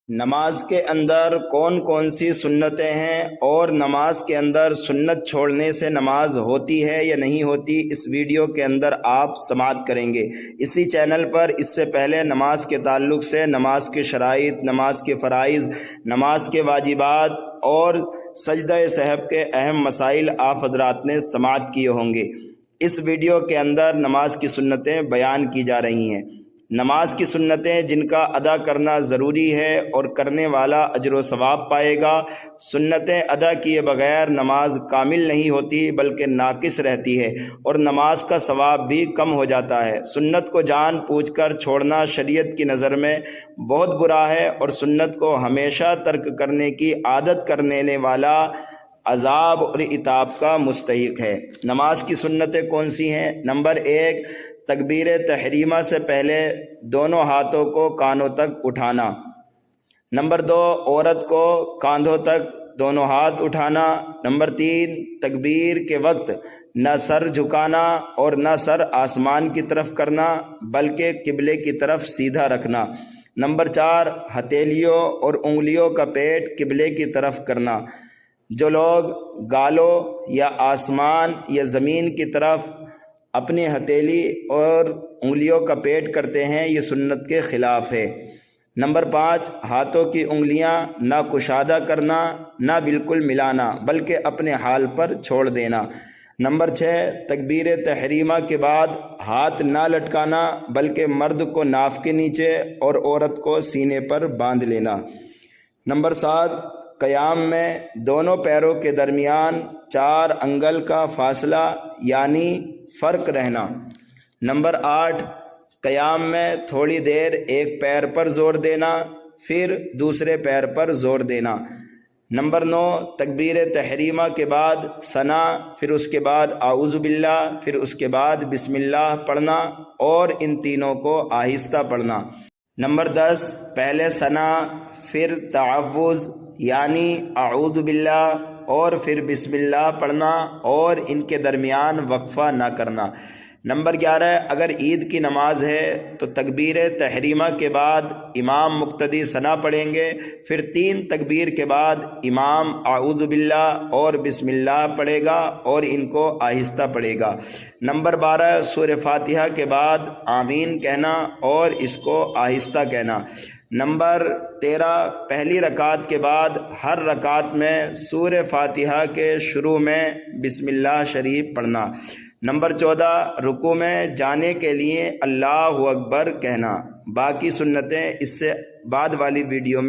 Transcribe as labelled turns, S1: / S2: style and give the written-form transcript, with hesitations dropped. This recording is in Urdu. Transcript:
S1: نماز کے اندر کون کون سی سنتیں ہیں اور نماز کے اندر سنت چھوڑنے سے نماز ہوتی ہے یا نہیں ہوتی، اس ویڈیو کے اندر آپ سماعت کریں گے۔ اسی چینل پر اس سے پہلے نماز کے تعلق سے نماز کے شرائط، نماز کے فرائض، نماز کے واجبات اور سجدہ سہو کے اہم مسائل آپ حضرات نے سماعت کیے ہوں گے۔ اس ویڈیو کے اندر نماز کی سنتیں بیان کی جا رہی ہیں۔ نماز کی سنتیں جن کا ادا کرنا ضروری ہے اور کرنے والا اجر و ثواب پائے گا۔ سنتیں ادا کیے بغیر نماز کامل نہیں ہوتی بلکہ ناقص رہتی ہے اور نماز کا ثواب بھی کم ہو جاتا ہے۔ سنت کو جان بوجھ کر چھوڑنا شریعت کی نظر میں بہت برا ہے اور سنت کو ہمیشہ ترک کرنے کی عادت کرنے والا عذاب اور عتاب کا مستحق ہے۔ نماز کی سنتیں کون سی ہیں؟ نمبر 1، تکبیر تحریمہ سے پہلے دونوں ہاتھوں کو کانوں تک اٹھانا۔ نمبر 2، عورت کو کاندھوں تک دونوں ہاتھ اٹھانا۔ نمبر 3، تکبیر کے وقت نہ سر جھکانا اور نہ سر آسمان کی طرف کرنا بلکہ قبلے کی طرف سیدھا رکھنا۔ نمبر 4، ہتھیلیوں اور انگلیوں کا پیٹ قبلے کی طرف کرنا۔ جو لوگ گالوں یا آسمان یا زمین کی طرف اپنی ہتھیلی اور انگلیوں کا پیٹ کرتے ہیں، یہ سنت کے خلاف ہے۔ نمبر 5، ہاتھوں کی انگلیاں نہ کشادہ کرنا نہ بالکل ملانا بلکہ اپنے حال پر چھوڑ دینا۔ نمبر 6، تکبیر تحریمہ کے بعد ہاتھ نہ لٹکانا بلکہ مرد کو ناف کے نیچے اور عورت کو سینے پر باندھ لینا۔ نمبر 7، قیام میں دونوں پیروں کے درمیان 4 انگل کا فاصلہ یعنی فرق رہنا۔ نمبر 8، قیام میں تھوڑی دیر ایک پیر پر زور دینا پھر دوسرے پیر پر زور دینا۔ نمبر 9، تکبیر تحریمہ کے بعد ثنا، پھر اس کے بعد اعوذ باللہ، پھر اس کے بعد بسم اللہ پڑھنا اور ان تینوں کو آہستہ پڑھنا۔ نمبر 10، پہلے ثنا پھر تعوذ یعنی اعوذ باللہ اور پھر بسم اللہ پڑھنا اور ان کے درمیان وقفہ نہ کرنا۔ نمبر 11، اگر عید کی نماز ہے تو تکبیر تحریمہ کے بعد امام مقتدی ثنا پڑھیں گے، پھر 3 تکبیر کے بعد امام اعوذ باللہ اور بسم اللہ پڑھے گا اور ان کو آہستہ پڑھے گا۔ نمبر 12، سورہ فاتحہ کے بعد آمین کہنا اور اس کو آہستہ کہنا۔ نمبر 13، پہلی رکعت کے بعد ہر رکعت میں سورہ فاتحہ کے شروع میں بسم اللہ شریف پڑھنا۔ نمبر 14، رکوع میں جانے کے لیے اللہ اکبر کہنا۔ باقی سنتیں اس سے بعد والی ویڈیو میں